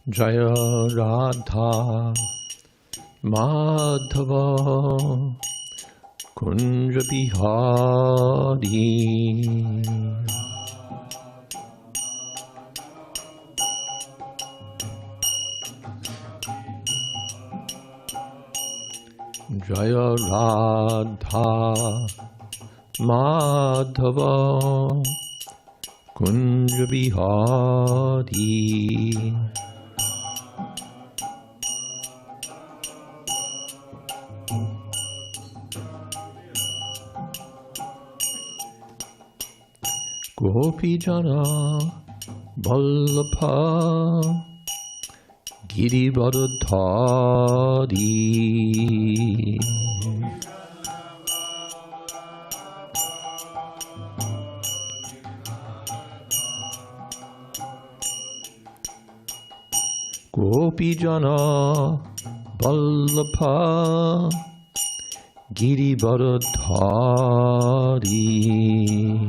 Jaya Radha Madhava Kunja Bihari Jaya Radha Madhava Kunja Bihari Gopi Jana Vallabha Girivardhari Gopi Jana Vallabha Girivardhari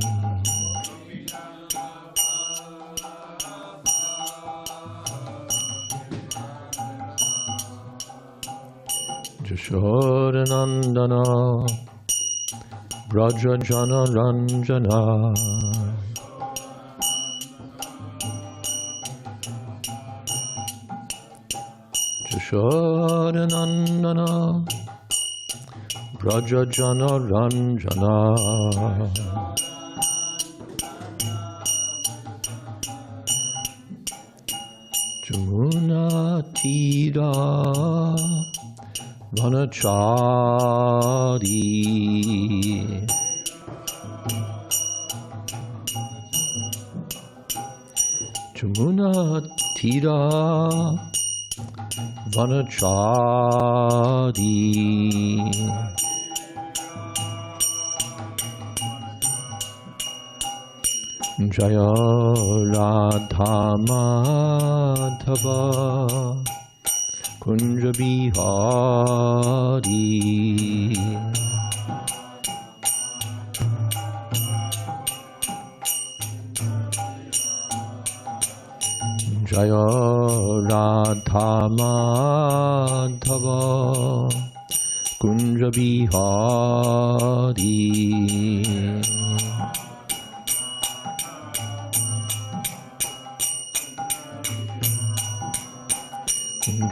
Jashodanandana Braja Jana Ranjana Jashodanandana Braja Jana Ranjana Jamuna Tira Vanachari Jamuna Tira Vanachari Jaya Radha Madhava Kunja Bihari Jaya Radha Madhava Kunja Bihari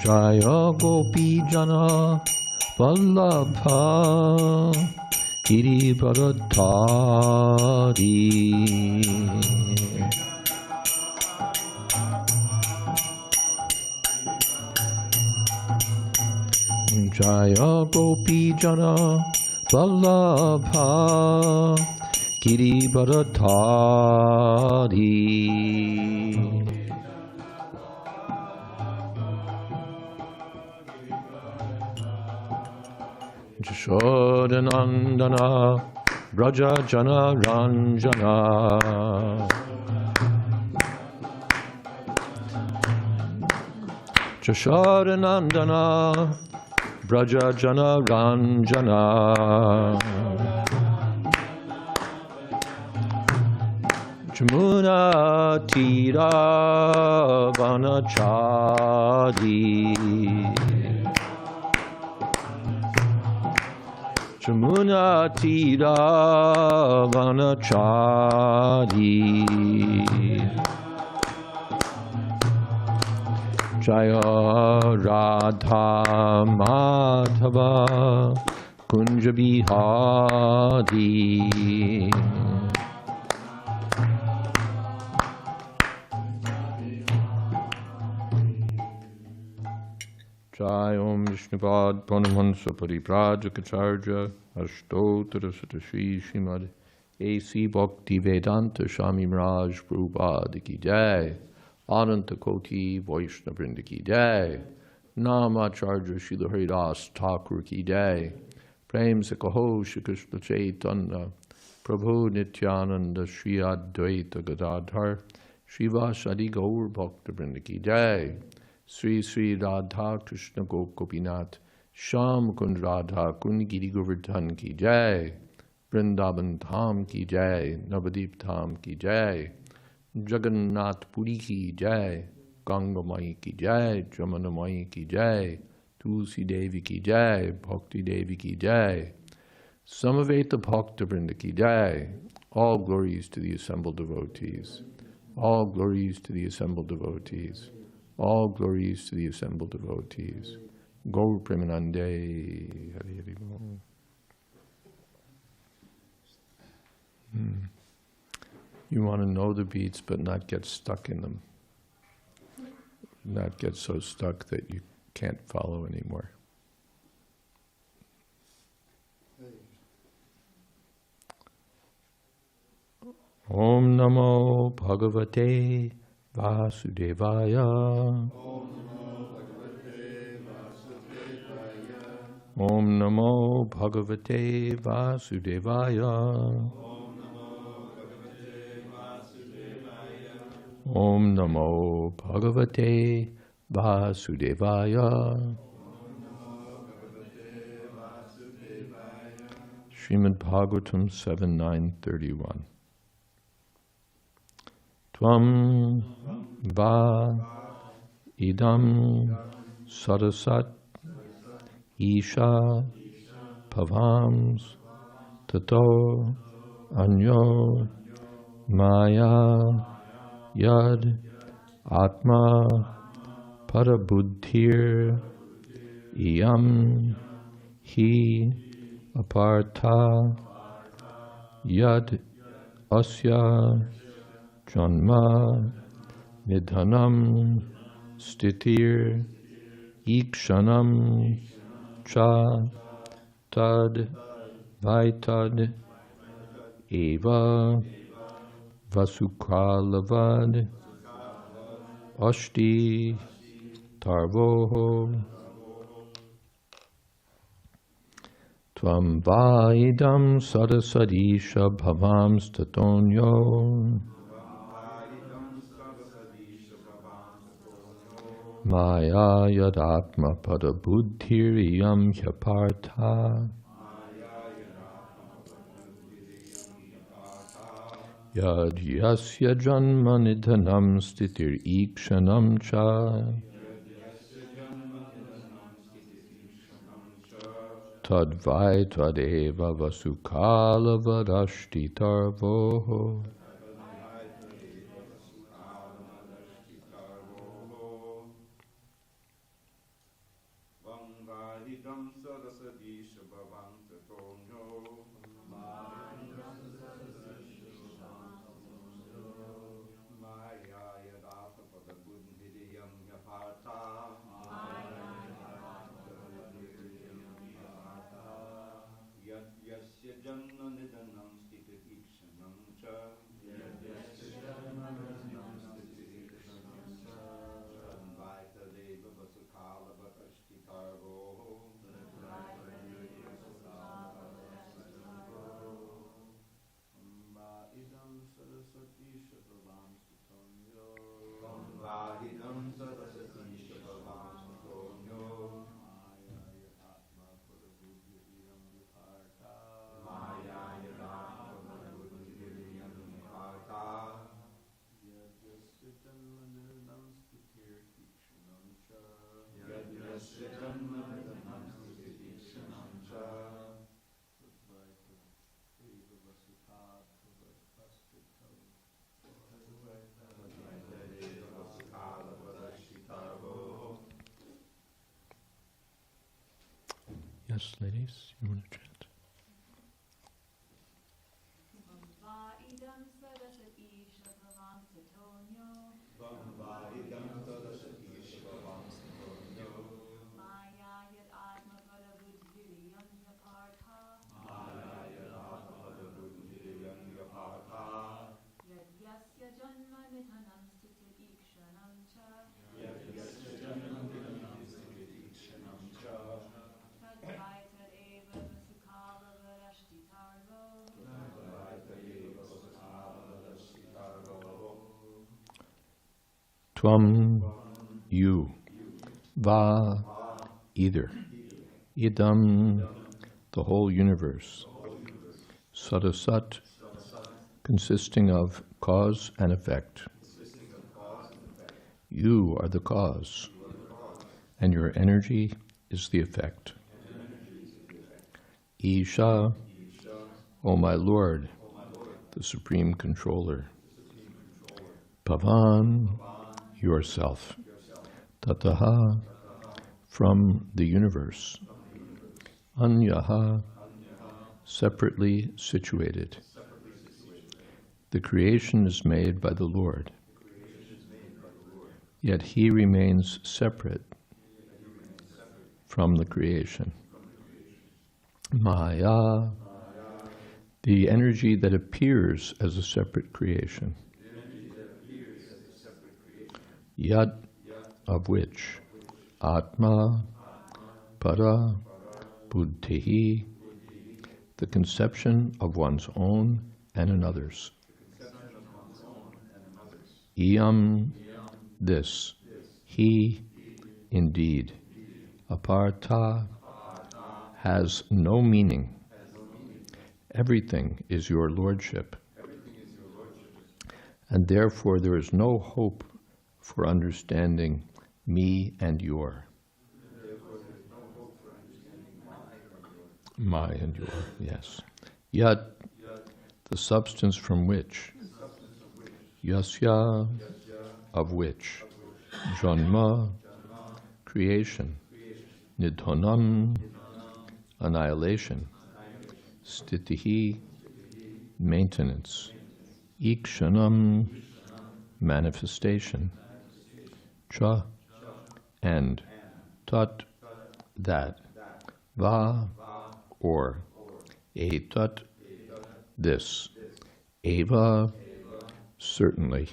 Jaya Gopi Jana Vallabha Girivardhari Jaya Gopi Jana Vallabha Girivardhari Jashodanandana Braja Jana Ranjana Jashodanandana Braja Jana Ranjana Jamuna Tira Vanachari Jamuna Tira Vanachari Jaya Radha Madhava Kunja Bihari Jai Om Vishnupad Paramahansa Parivrajakacharya Ashtotara Satashi Srimad A.C. Bhakti Vedanta Swami Maharaj Prabhupada Ki Jai Ananta Koti Vaishnava Vrinda Ki Jai Namacharya Srila Haridas Thakur Ki Jai Prem Se Kaho Shri Krishna Chaitanya Prabhu Nityananda Shri Advaita Gadadhar Srivasadi Gaur Bhakta Vrinda Ki Jai Sri Sri Radha Krishna Gopinath Sham Kund Radha Kund Giri Govardhan Ki Jai Vrindavan Dham Ki Jai Navadip Dham Ki Jai Jagannath Puri Ki Jai Ganga Mai ki jai, Jamuna Mai ki jai, Tulsi Devi ki jai, Bhakti Devi ki jai, Samaveta Bhakta Vrinda ki jai. All glories to the assembled devotees. All glories to the assembled devotees. All glories to the assembled devotees. Gaur Premanande. Hari Hari Bol. You want to know the beats but not get stuck in them. Not get so stuck that you can't follow anymore. Om Namo Bhagavate Vasudevaya. Om Namo Bhagavate Vasudevaya. Om Namo Bhagavate Vasudevaya. Srimad Bhagavatam 7.9.31. Tvam va idam sarasat isha pavams tato anyo maya yad atma parabuddhir iyam hi apartha yad asya janma nidhanam stitir ikshanam cha tad vaitad eva vasukalavad ashti tarvoho tvam vaidam sadasadisha bhavams tatonyo maya yadatma pada buddhiriyam hyapartha yad yasya janma nidhanam stitir ikshanam cha tad vaitadeva vasukala vadashti tarvoho. Yes, ladies, you want to chant? Tvam, you, va, either, idam, the whole universe, sadasat, consisting of cause and effect, You are the cause, and your energy is the effect. Isha, O my Lord, the Supreme Controller. Bhavan, yourself. Tataha, from the universe. Anyaha, separately situated. The creation is made by the Lord, yet He remains separate from the creation. Maya, the energy that appears as a separate creation. Yat, of which. Atma, para, buddhihi, the conception of one's own and another's. Iyam, this. He, indeed. Aparta, has no meaning. Everything is your lordship. And therefore there is no hope for understanding me and your. My and your, yes. Yat, the substance from which. Yasya, of which. Janma, creation. Nidhanam, annihilation. Stitihi, maintenance. Ikshanam, manifestation. Cha, and. Tat, that. Va, or. Etat, this. Eva, certainly.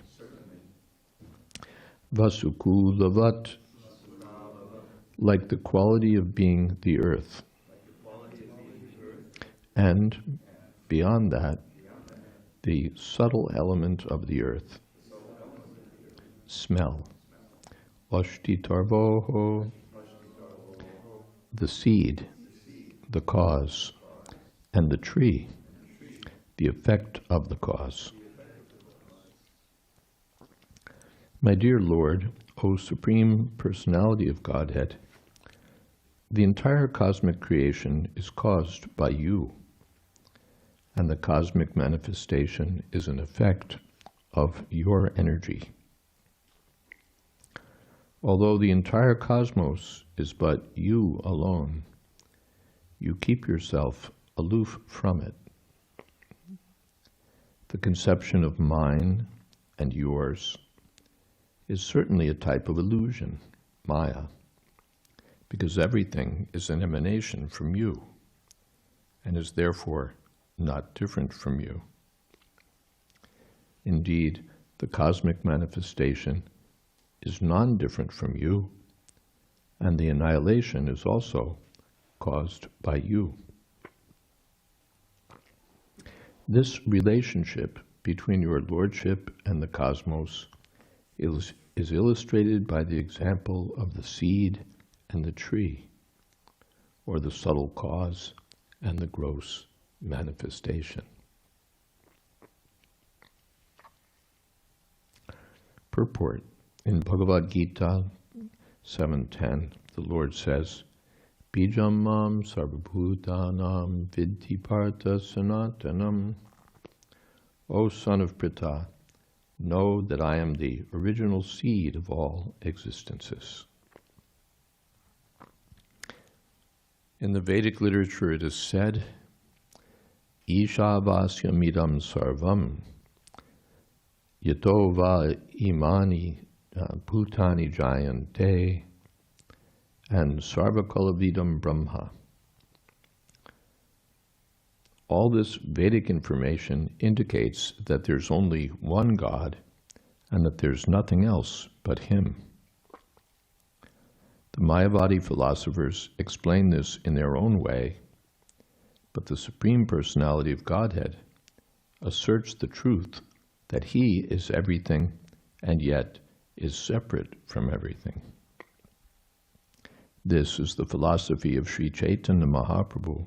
Vasukulavat, like the quality of being the earth. And beyond that, the subtle element of the earth. Smell. Ashtitarvoho, the seed, the cause, and the tree, the effect of the cause. My dear Lord, O Supreme Personality of Godhead, the entire cosmic creation is caused by you, and the cosmic manifestation is an effect of your energy. Although the entire cosmos is but you alone, you keep yourself aloof from it. The conception of mine and yours is certainly a type of illusion, Maya, because everything is an emanation from you and is therefore not different from you. Indeed, the cosmic manifestation is non-different from you, and the annihilation is also caused by you. This relationship between your lordship and the cosmos is illustrated by the example of the seed and the tree, or the subtle cause and the gross manifestation. Purport. In Bhagavad Gita 7:10, the Lord says, Bijam mam sarvabhutanam vidhi partha sanatanam. O son of Pritha, know that I am the original seed of all existences. In the Vedic literature it is said, Ishavasya sarvam yato va imani bhutani jayante and sarvakalavidam brahma. All this Vedic information indicates that there's only one God and that there's nothing else but Him. The Mayavadi philosophers explain this in their own way, but the Supreme Personality of Godhead asserts the truth that He is everything and yet is separate from everything. This is the philosophy of Sri Chaitanya Mahaprabhu,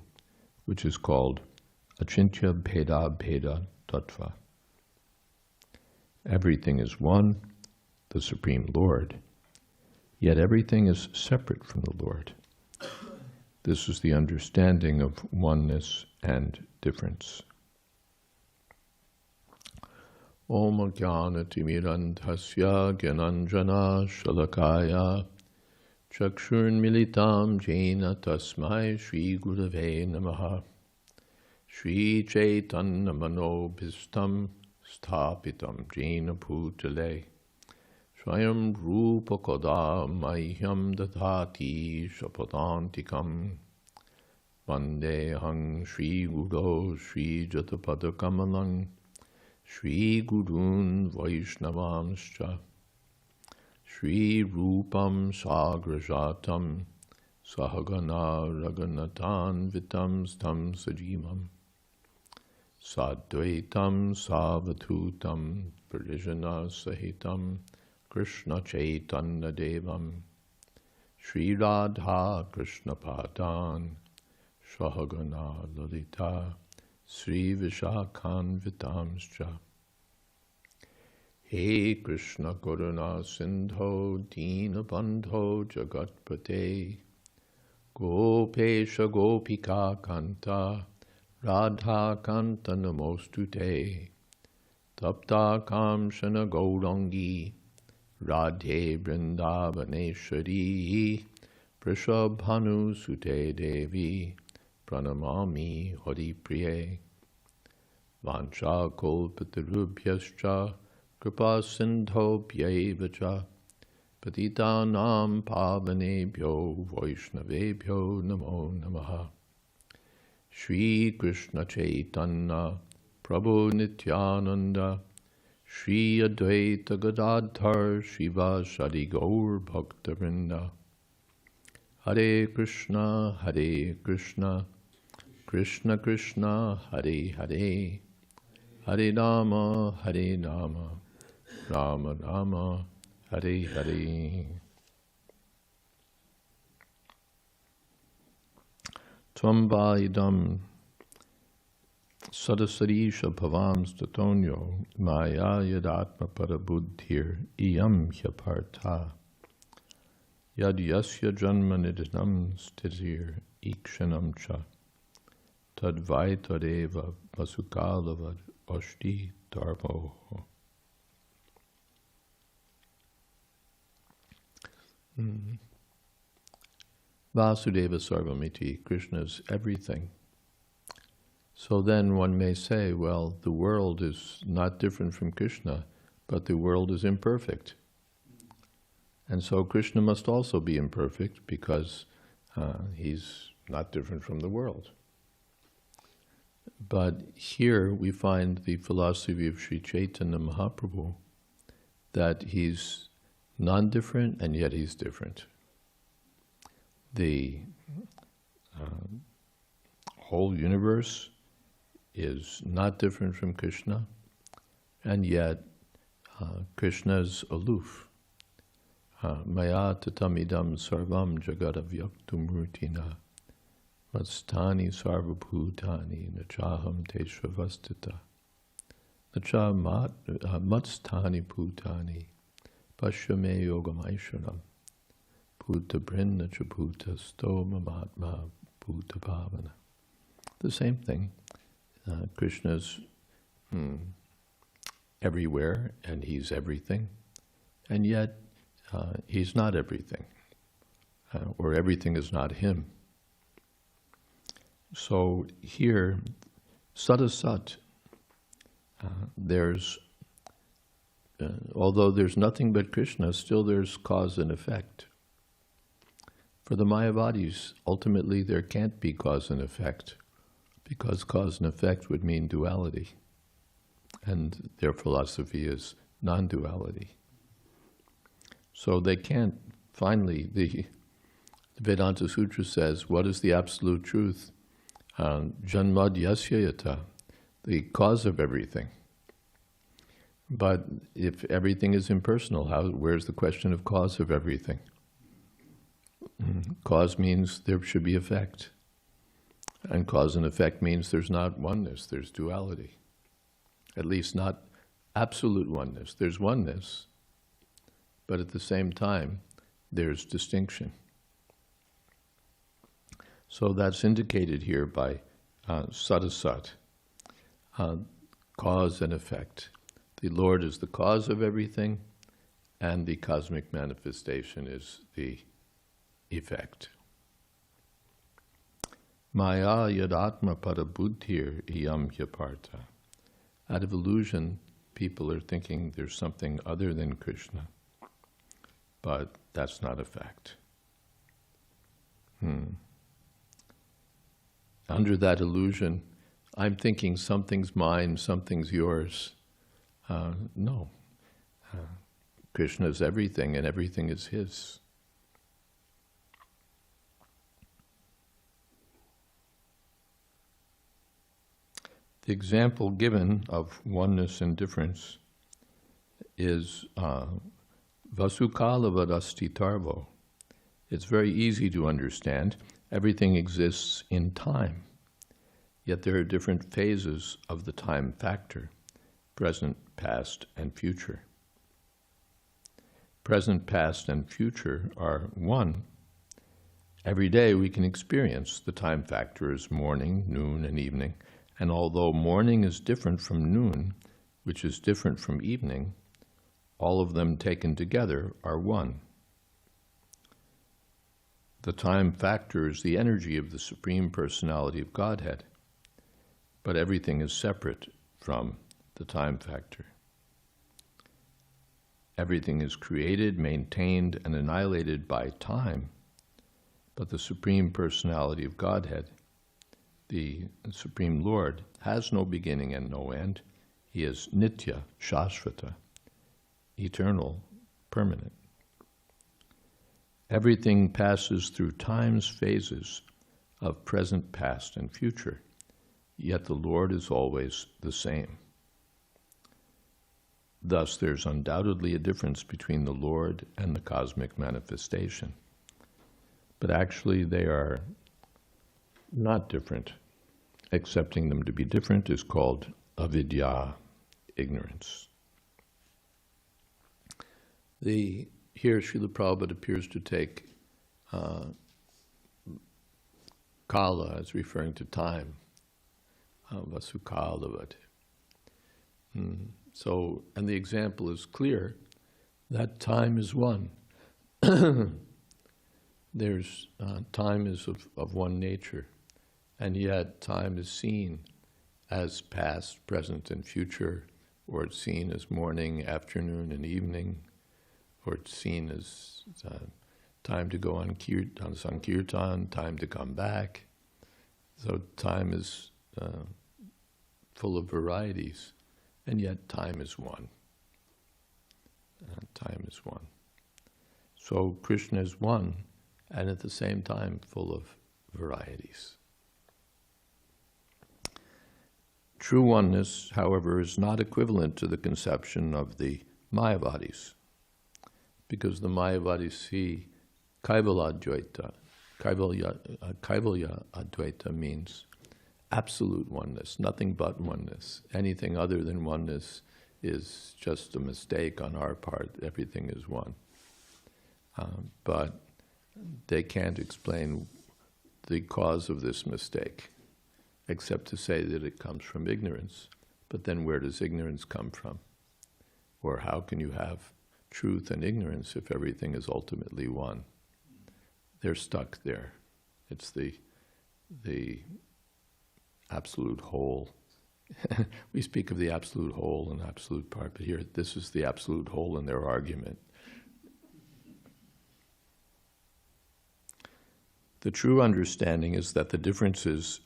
which is called Achintya Bheda Bheda Tattva. Everything is one, the Supreme Lord, yet everything is separate from the Lord. This is the understanding of oneness and difference. Om Jnanatimirandhasya Gyananjana Shalakaya Chakshurmilitam Jena Tasmai Shri Gurave Namaha Shri Chaitanya Manobhistam Sthapitam Jena Bhutale Swayam Rupa Koda Mahyam Dadhati Shapadantikam Vandehang Shri Guru Shri Jatapada Kamalang Shri Gurun Vaishnavamscha Shri Rupam Sagrajatam Sahagana Raghunathan Vitam Stam Sajivam Sadvaitam Savatutam Parijana Sahitam Krishna Chaitanya Devam Shri Radha Krishna Padan Sahagana Lalita Sri Vishakhan Vitamscha He Krishna Karuna Sindho Dina Bandho Jagatpate Gopesha Gopika Kanta Radha Kanta Namostute Tapta Kamshana Gaurangi Radhe Vrindavaneshwari Prishabhanu Sute Devi Pranamami Hari Priye Vancha Kolpatarubhyascha Kripa Sindho Bhyevacha Patitanam Pavanebhyo Vaishnavebhyo Namo Namaha Shri Krishna Chaitanya Prabhu Nityananda Shri Advaita Gadadhar Shiva Shadi Gaur Bhaktivinoda Hare Krishna Krishna Krishna Hare Hare Hare Rama Rama Rama Hare Hare Tvam idam sadasarisha bhavam statonyo maya yadatma parabuddhir iyam hyapartha yad yasya janma nidhanam stitir ikshanam cha tadvaitadeva vasukalavad oshti dharmo. Vasudeva Sarvamiti, Krishna is everything. So then one may say, well, the world is not different from Krishna, but the world is imperfect. And so Krishna must also be imperfect because he's not different from the world. But here we find the philosophy of Sri Chaitanya Mahaprabhu, that he's non-different and yet he's different. The whole universe is not different from Krishna, and yet Krishna is aloof. Maya tatamidam sarvam jagadavyaktum rutina mastani sarvabhutani nachaham teshravastita nacha matstani bhutani pashyame yogamaisharam bhuta brinna cha bhuta stoma matma bhuta bhavana. The same thing. Krishna's everywhere and he's everything, and yet he's not everything, or everything is not him. So here, sadasat, there's, although there's nothing but Krishna, still there's cause and effect. For the Mayavadis, ultimately there can't be cause and effect, because cause and effect would mean duality, and their philosophy is non-duality. So they can't, finally, the Vedanta Sutra says, what is the absolute truth? Janmad yasyayata, the cause of everything. But if everything is impersonal, where's the question of cause of everything? Cause means there should be effect. And cause and effect means there's not oneness, there's duality. At least not absolute oneness. There's oneness, but at the same time, there's distinction. So that's indicated here by sadasat, cause and effect. The Lord is the cause of everything, and the cosmic manifestation is the effect. Maya yadatma parabuddhir iyam hyapartha. Out of illusion, people are thinking there's something other than Krishna, but that's not a fact. Under that illusion, I'm thinking something's mine, something's yours. No. Krishna is everything, and everything is his. The example given of oneness and difference is Vasukala Vadasti Tarvo. It's very easy to understand. Everything exists in time, yet there are different phases of the time factor: present, past, and future. Present, past, and future are one. Every day we can experience the time factor as morning, noon, and evening, and although morning is different from noon, which is different from evening, all of them taken together are one. The time factor is the energy of the Supreme Personality of Godhead, but everything is separate from the time factor. Everything is created, maintained, and annihilated by time, but the Supreme Personality of Godhead, the Supreme Lord, has no beginning and no end. He is Nitya, Shashvata, eternal, permanent. Everything passes through time's phases of present, past, and future, yet the Lord is always the same. Thus, there's undoubtedly a difference between the Lord and the cosmic manifestation. But actually, they are not different. Accepting them to be different is called avidya, ignorance. Here, Srila Prabhupada appears to take kala as referring to time, vasukalavat. So, and the example is clear that time is one. There's time is of one nature, and yet time is seen as past, present, and future, or it's seen as morning, afternoon, and evening, or it's seen as time to go on Sankirtan, time to come back. So time is full of varieties, and yet time is one. Time is one. So Krishna is one, and at the same time full of varieties. True oneness, however, is not equivalent to the conception of the Mayavadis, because the Mayavadis see Kaivalya Advaita. Kaivalya Advaita means absolute oneness, nothing but oneness. Anything other than oneness is just a mistake on our part. Everything is one. But they can't explain the cause of this mistake, except to say that it comes from ignorance. But then where does ignorance come from? Or how can you have truth and ignorance if everything is ultimately one? They're stuck there. It's the absolute whole. We speak of the absolute whole and absolute part, but here this is the absolute whole in their argument. The true understanding is that the differences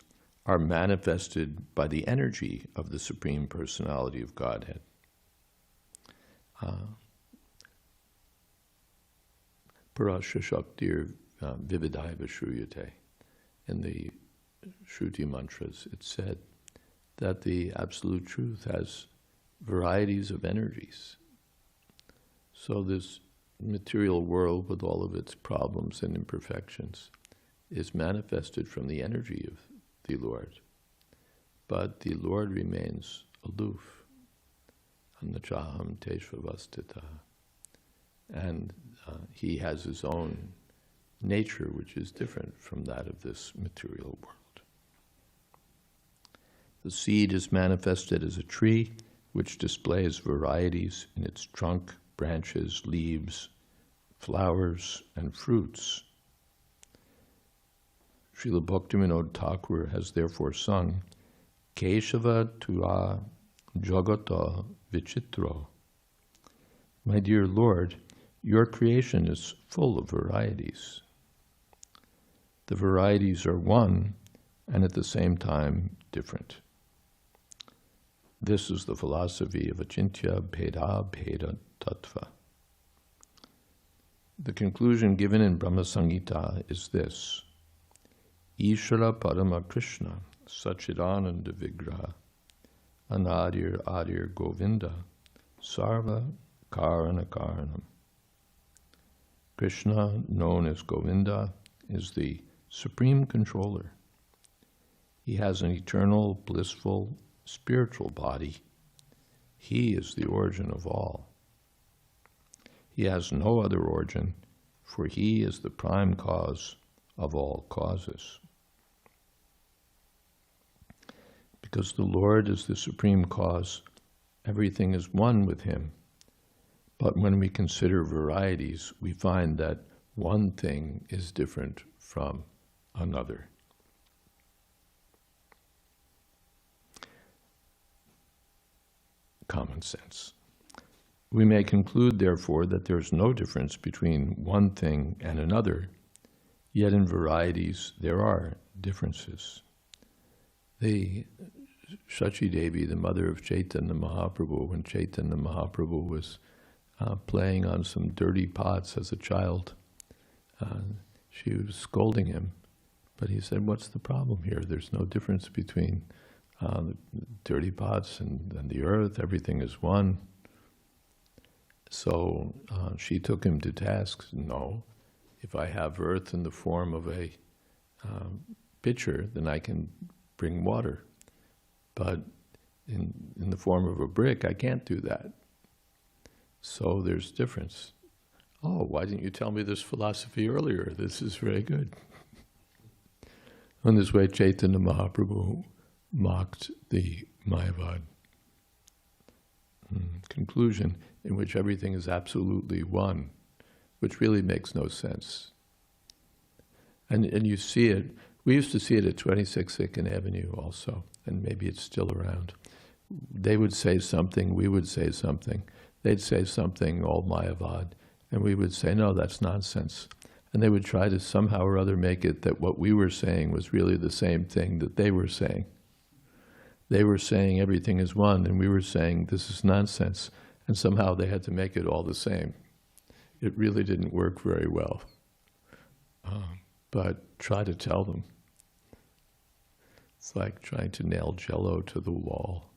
are manifested by the energy of the Supreme Personality of Godhead. Parasya Shaktir Vividaiva Shruyate. In the Shruti mantras, it's said that the Absolute Truth has varieties of energies. So this material world, with all of its problems and imperfections, is manifested from the energy of the Lord. But the Lord remains aloof. Annachaham teshvavastita. and he has his own nature which is different from that of this material world. The seed is manifested as a tree which displays varieties in its trunk, branches, leaves, flowers, and fruits. Srila Bhaktivinoda Thakur has therefore sung, Keshava tua jagata vichitro. My dear Lord, your creation is full of varieties. The varieties are one and at the same time different. This is the philosophy of Achintya Bheda Bheda Tattva. The conclusion given in Brahma Samhita is this: Ishvara Parama Krishna Sachidananda Vigraha Anadir Adir Govinda Sarva Karana Karanam. Krishna, known as Govinda, is the supreme controller. He has an eternal, blissful, spiritual body. He is the origin of all. He has no other origin, for he is the prime cause of all causes. Because the Lord is the supreme cause, everything is one with him. But when we consider varieties, we find that one thing is different from another. Common sense. We may conclude, therefore, that there is no difference between one thing and another, yet in varieties there are differences. The Shachi Devi, the mother of Chaitanya Mahaprabhu, when Chaitanya Mahaprabhu was playing on some dirty pots as a child, she was scolding him, but he said, what's the problem here? There's no difference between the dirty pots and the earth, everything is one. So she took him to task. No, if I have earth in the form of a pitcher, then I can bring water. But in the form of a brick, I can't do that. So there's difference. Oh, why didn't you tell me this philosophy earlier? This is very good. On this way, Chaitanya Mahaprabhu mocked the Mayavad conclusion in which everything is absolutely one, which really makes no sense. And you see it. We used to see it at 26 Sikkim Avenue also, and maybe it's still around. They would say something, we would say something. They'd say something, all Mayavad, and we would say, no, that's nonsense. And they would try to somehow or other make it that what we were saying was really the same thing that they were saying. They were saying everything is one, and we were saying this is nonsense, and somehow they had to make it all the same. It really didn't work very well. But try to tell them. It's like trying to nail Jell-O to the wall.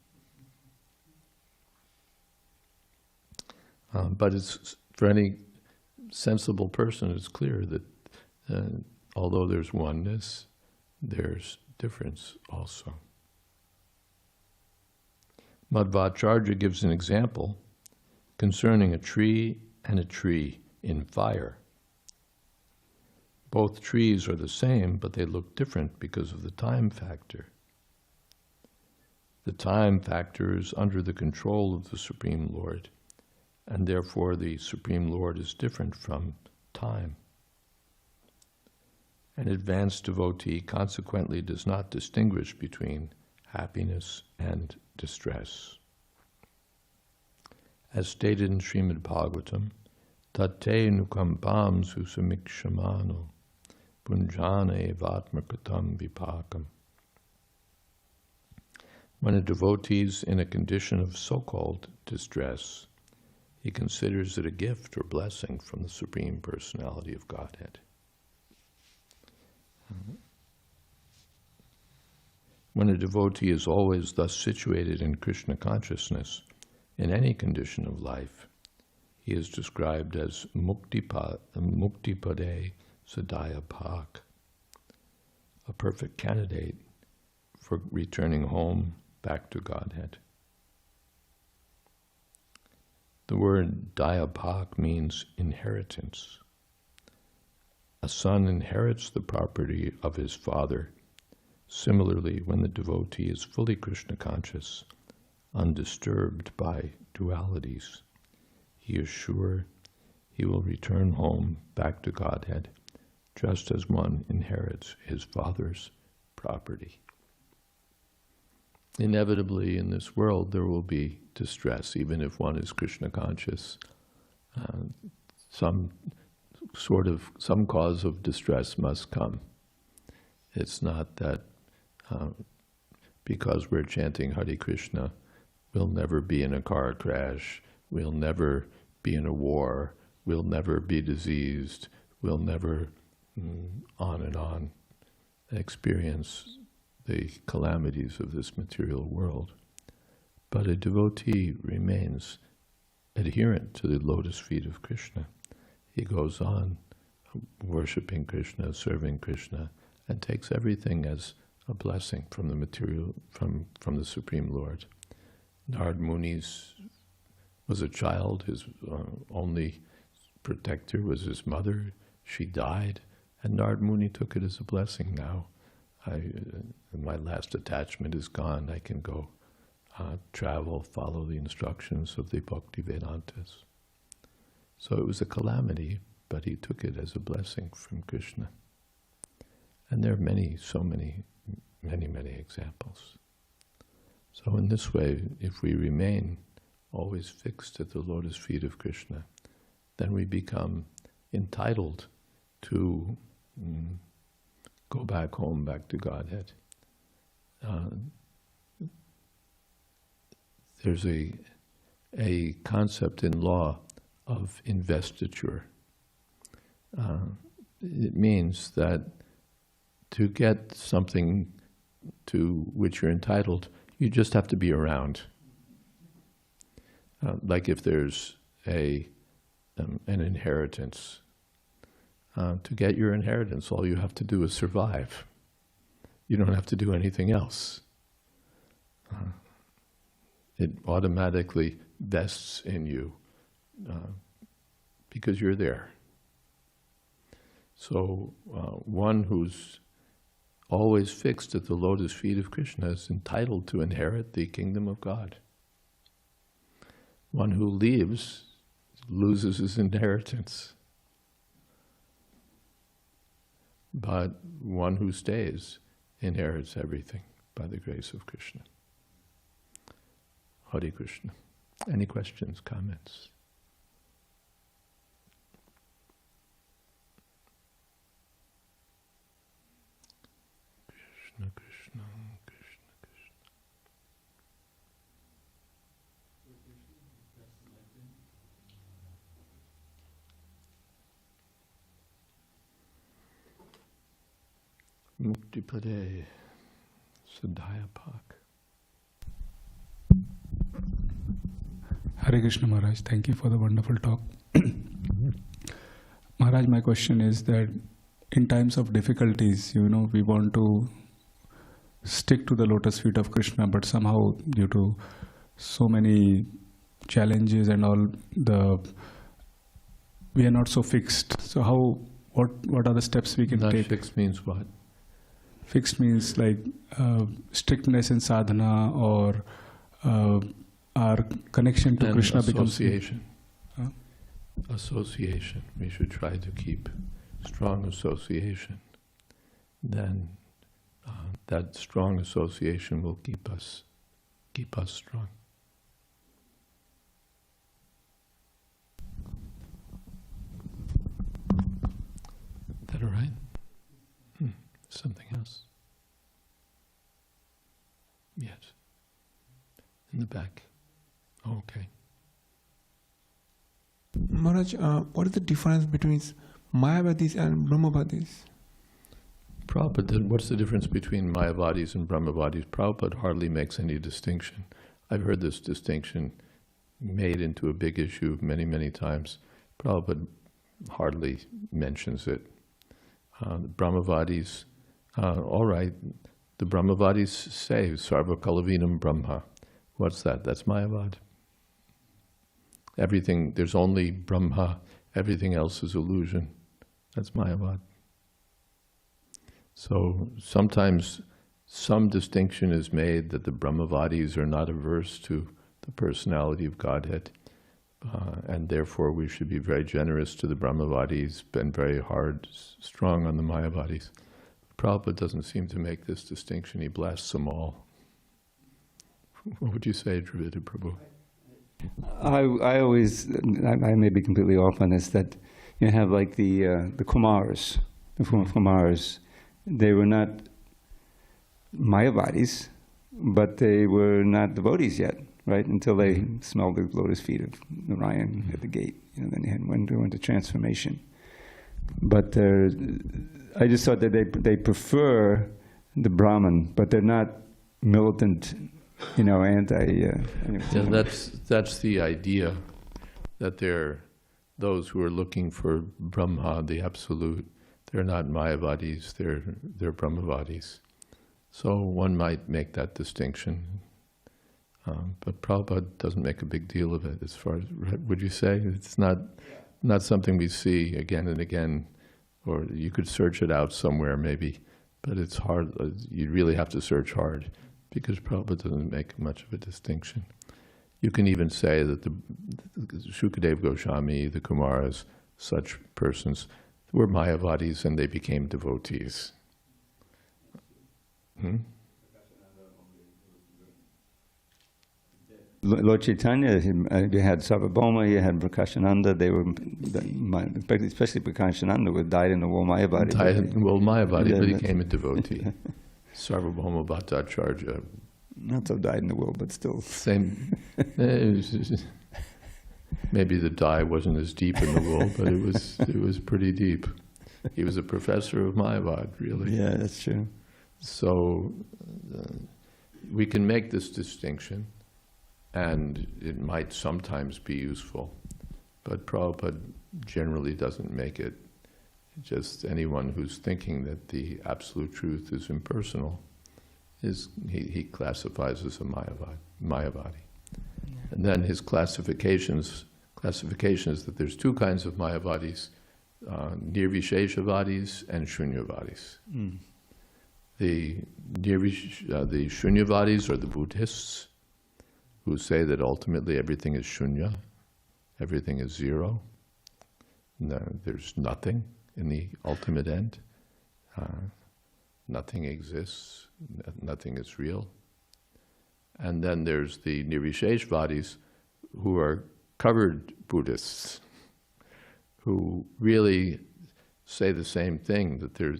But it's, for any sensible person, it's clear that although there's oneness, there's difference also. Madhvacharya gives an example concerning a tree and a tree in fire. Both trees are the same, but they look different because of the time factor. The time factor is under the control of the Supreme Lord, and therefore the Supreme Lord is different from time. An advanced devotee consequently does not distinguish between happiness and distress. As stated in Srimad Bhagavatam, Tate nukampam susamikshamano punjane vatmakatam vipakam. When a devotee is in a condition of so-called distress, he considers it a gift or blessing from the Supreme Personality of Godhead. When a devotee is always thus situated in Krishna consciousness, in any condition of life, he is described as muktipade sadaya pak, a perfect candidate for returning home back to Godhead. The word dayapak means inheritance. A son inherits the property of his father. Similarly, when the devotee is fully Krishna conscious, undisturbed by dualities, he is sure he will return home back to Godhead, just as one inherits his father's property. Inevitably, in this world, there will be distress, even if one is Krishna conscious. Some cause of distress must come. It's not that because we're chanting Hare Krishna, we'll never be in a car crash, we'll never be in a war, we'll never be diseased, we'll never, on and on, experience the calamities of this material world. But a devotee remains adherent to the lotus feet of Krishna. He goes on worshipping Krishna, serving Krishna, and takes everything as a blessing from the material, from the Supreme Lord. Narad Muni was a child. His only protector was his mother. She died, and Narad Muni took it as a blessing. Now, my last attachment is gone. I can go travel, follow the instructions of the Bhakti Vedantas. So it was a calamity, but he took it as a blessing from Krishna. And there are many examples. So in this way, if we remain always fixed at the lotus feet of Krishna, then we become entitled to go back home, back to Godhead. There's a concept in law of investiture. It means that to get something to which you're entitled, you just have to be around. Like if there's an inheritance. To get your inheritance, all you have to do is survive. You don't have to do anything else. It automatically vests in you because you're there. So one who's always fixed at the lotus feet of Krishna is entitled to inherit the kingdom of God. One who leaves loses his inheritance. But one who stays inherits everything by the grace of Krishna. Hare Krishna. Any questions, comments? Krishna, Krishna, Krishna, Krishna. Muktipade Siddhayapak. Hare Krishna Maharaj, thank you for the wonderful talk. Maharaj, my question is that in times of difficulties, we want to stick to the lotus feet of Krishna, but somehow due to so many challenges and all, we are not so fixed. So what are the steps we can take? Fixed means what? Fixed means like strictness in sadhana, or our connection to Krishna becomes... Association. Association. We should try to keep strong association. Then that strong association will keep us strong. Is that all right? Something else? Yes. In the back. Oh, okay. Maharaj, what is the difference between Mayavadis and Brahmavadis? Prabhupada, what's the difference between Mayavadis and Brahmavadis? Prabhupada hardly makes any distinction. I've heard this distinction made into a big issue many, many times. Prabhupada hardly mentions it. The Brahmavadis, all right, the Brahmavadis say, Sarva Kalavinam Brahma. What's that? That's Mayavad. everything, there's only Brahma, everything else is illusion. That's Mayavad. So sometimes some distinction is made that the Brahmavadis are not averse to the personality of Godhead, and therefore we should be very generous to the Brahmavadis, and very hard, strong on the Mayavadis. Prabhupada doesn't seem to make this distinction. He blasts them all. What would you say, Dravida Prabhu? I always, I may be completely off on this, that you have like the Kumars, the Kumars. They were not Mayavadis, but they were not devotees yet, right? Until they smelled the lotus feet of Narayan at the gate. Then they went to transformation. But I just thought that they prefer the Brahman, but they're not militant, anti. Yeah, that's the idea, that they're those who are looking for Brahma, the absolute. They're not Mayavadis, they're Brahmavadis. So one might make that distinction. But Prabhupada doesn't make a big deal of it, as far as, would you say? It's not something we see again and again, or you could search it out somewhere maybe, but it's hard, you really have to search hard, because Prabhupada doesn't make much of a distinction. You can even say that the Shukadeva Goswami, the Kumaras, such persons, were Mayavadis and they became devotees. Lord Chaitanya, you had Sarvabhauma, you had Prakashananda. They were, especially Prakashananda, who died in the wool Mayavadi. Died in the wool Mayavadi, but he became a devotee. Sarvabhauma Bhattacharya. Not so died in the wool, but still. Same. Maybe the dye wasn't as deep in the wool, but it was pretty deep. He was a professor of Mayavad, really. Yeah, that's true. So we can make this distinction, and it might sometimes be useful, but Prabhupada generally doesn't make it. Just anyone who's thinking that the absolute truth is impersonal, he classifies as a Mayavadi. Yeah. And then his classification is that there's two kinds of Mayavadis, Nirvisheshavadis and Shunyavadis. The Shunyavadis are the Buddhists, who say that ultimately everything is shunya, everything is zero. No, there's nothing in the ultimate end. Nothing exists, nothing is real. And then there's the Nirvisheshvadis, who are covered Buddhists, who really say the same thing, that there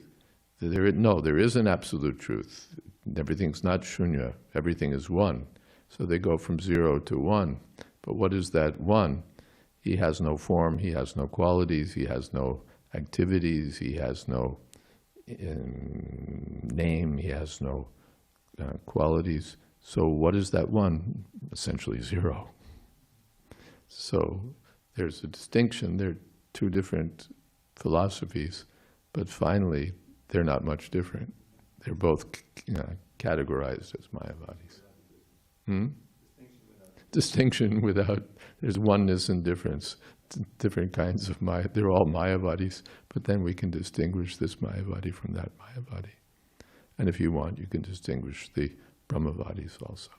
is an absolute truth. Everything's not shunya, everything is one. So they go from 0 to 1. But what is that one? He has no form, he has no qualities, he has no activities, he has no name, he has no qualities. So what is that one? Essentially 0. So there's a distinction. There are two different philosophies, but finally they're not much different. They're both categorized as Mayavadis. Distinction without, there's oneness and difference. Different kinds of Maya, they're all Mayavadis, but then we can distinguish this Mayavadi from that Mayavadi. And if you want, you can distinguish the Brahmavadis also.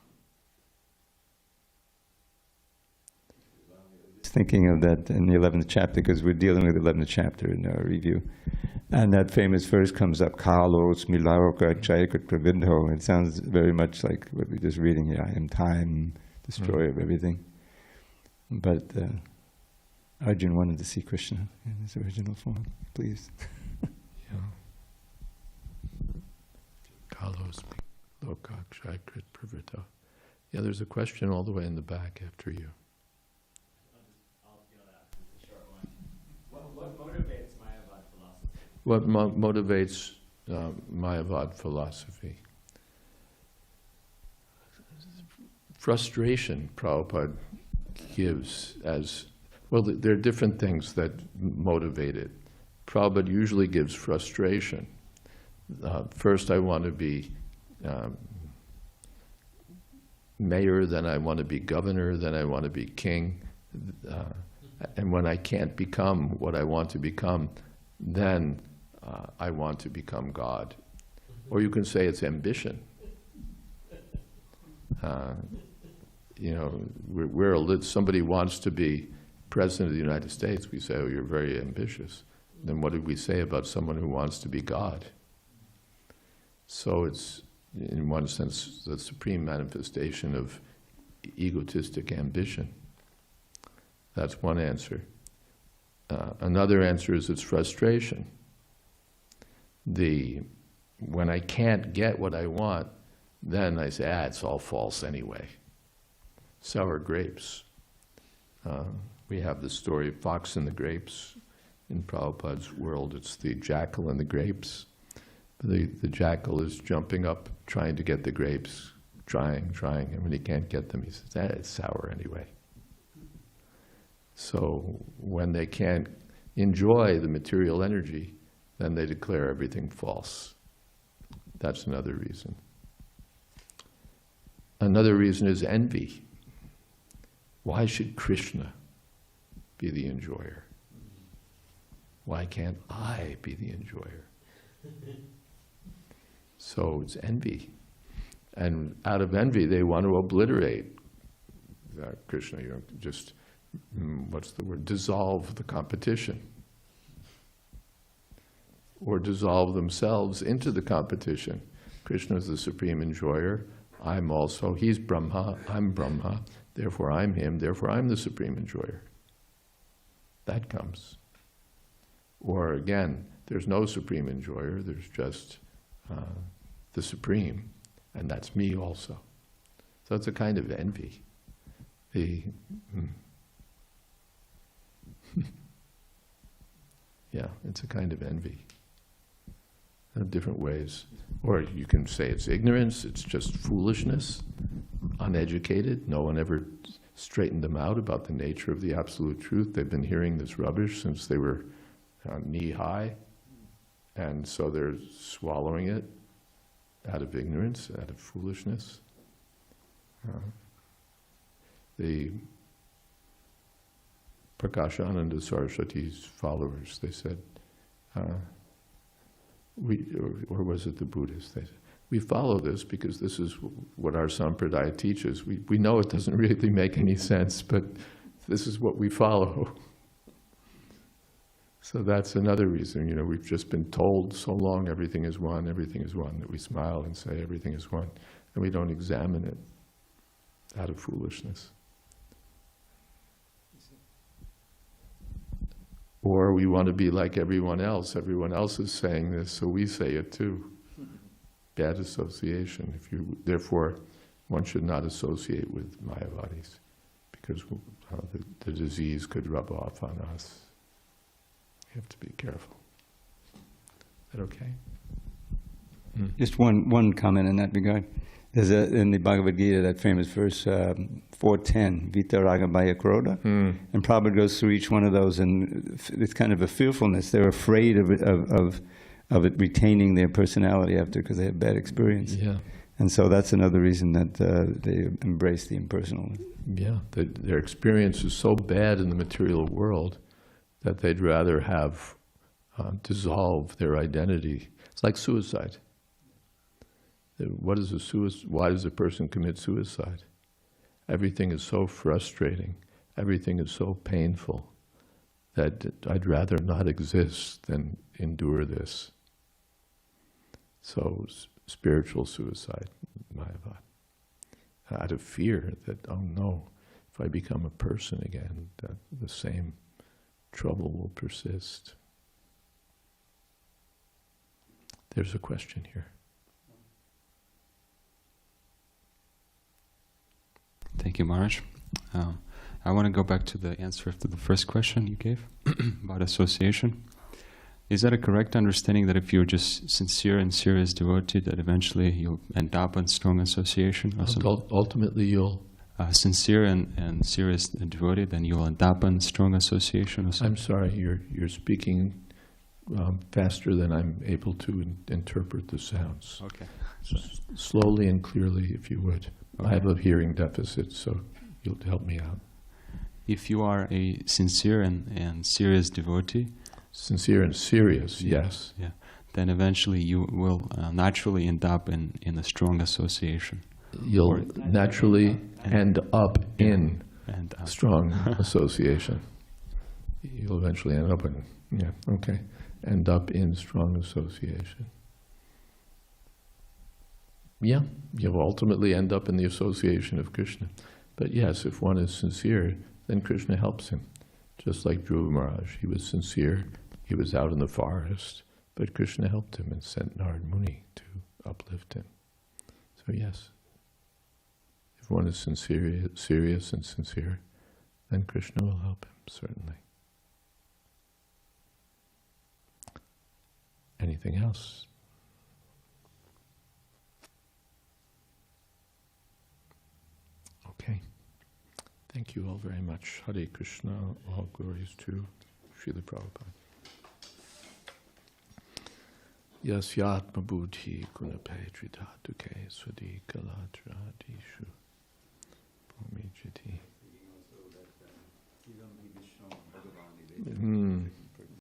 Thinking of that in the 11th chapter, because we're dealing with the 11th chapter in our review. And that famous verse comes up, Kalos milaroka chayakut pravidho. It sounds very much like what we're just reading here. I am time, destroyer of everything. But Arjuna wanted to see Krishna in his original form. Please. Kalos milaroka chayakut pravidho. Yeah, there's a question all the way in the back after you. What motivates Mayavad philosophy? Frustration, Prabhupada gives as, well, there are different things that motivate it. Prabhupada usually gives frustration. First I want to be mayor, then I want to be governor, then I want to be king, And when I can't become what I want to become, then I want to become God. Or you can say it's ambition. You know, somebody wants to be President of the United States, we say, oh, you're very ambitious. Then what did we say about someone who wants to be God? So it's, in one sense, the supreme manifestation of egotistic ambition. That's one answer. Another answer is it's frustration. When I can't get what I want, then I say, it's all false anyway. Sour grapes. We have the story of Fox and the Grapes. In Prabhupada's world, it's the jackal and the grapes. The jackal is jumping up, trying to get the grapes, trying, and when he can't get them, he says, it's sour anyway. So when they can't enjoy the material energy, then they declare everything false. That's another reason. Another reason is envy. Why should Krishna be the enjoyer? Why can't I be the enjoyer? So it's envy. And out of envy, they want to obliterate Krishna, just, what's the word? Dissolve the competition. Or dissolve themselves into the competition. Krishna is the supreme enjoyer. He's Brahma, I'm Brahma, therefore I'm him, therefore I'm the supreme enjoyer. That comes. Or again, there's no supreme enjoyer, there's just the supreme, and that's me also. So it's a kind of envy. Yeah, it's a kind of envy. In different ways. Or you can say it's ignorance, it's just foolishness, uneducated. No one ever straightened them out about the nature of the absolute truth. They've been hearing this rubbish since they were knee-high, and so they're swallowing it out of ignorance, out of foolishness. The Prakashananda Saraswati's followers, they said, or was it the Buddhists? They said, we follow this because this is what our sampradaya teaches. We know it doesn't really make any sense, but this is what we follow. So that's another reason, we've just been told so long everything is one, that we smile and say everything is one, and we don't examine it out of foolishness. Or we want to be like everyone else is saying this, so we say it too. Bad association. Therefore, one should not associate with Mayavadis, because the disease could rub off on us. You have to be careful. Is that okay? Just one comment in that regard. There's in the Bhagavad Gita, that famous verse 4:10, Vitaraga Bhaya Krodha, and Prabhupada goes through each one of those, and it's kind of a fearfulness. They're afraid of it retaining their personality after, because they have bad experience. Yeah. And so that's another reason that they embrace the impersonal. Yeah, their experience is so bad in the material world that they'd rather have dissolve their identity. It's like suicide. Why does a person commit suicide? Everything is so frustrating, everything is so painful, that I'd rather not exist than endure this. So spiritual suicide, Mayavad. Out of fear that, oh no, if I become a person again, that the same trouble will persist. There's a question here. Thank you, Maharaj. I want to go back to the answer to the first question you gave about association. Is that a correct understanding that if you're just sincere and serious devotee, that eventually you'll end up in strong association? Or Ultimately, you'll... sincere and serious devotee, then you'll end up in strong association or something? I'm sorry, you're speaking faster than I'm able to interpret the sounds. Okay. Slowly and clearly, if you would. Okay. I have a hearing deficit, so you'll help me out. if you are a sincere and serious devotee, sincere and serious, yes. yeah, then eventually you will naturally end up in a strong association. You'll naturally end up in And strong association. You'll eventually end up in, end up in strong association. Yeah, you'll ultimately end up in the association of Krishna. But yes, if one is sincere, then Krishna helps him. Just like Dhruva Maharaj, he was sincere, he was out in the forest, but Krishna helped him and sent Narad Muni to uplift him. So yes, if one is serious and sincere, then Krishna will help him, certainly. Anything else? Okay. Thank you all very much. Hare Krishna, all glories to Srila Prabhupada. Yasyatma buddhi gunape dhatuke swadi kalatradishu bhumijati.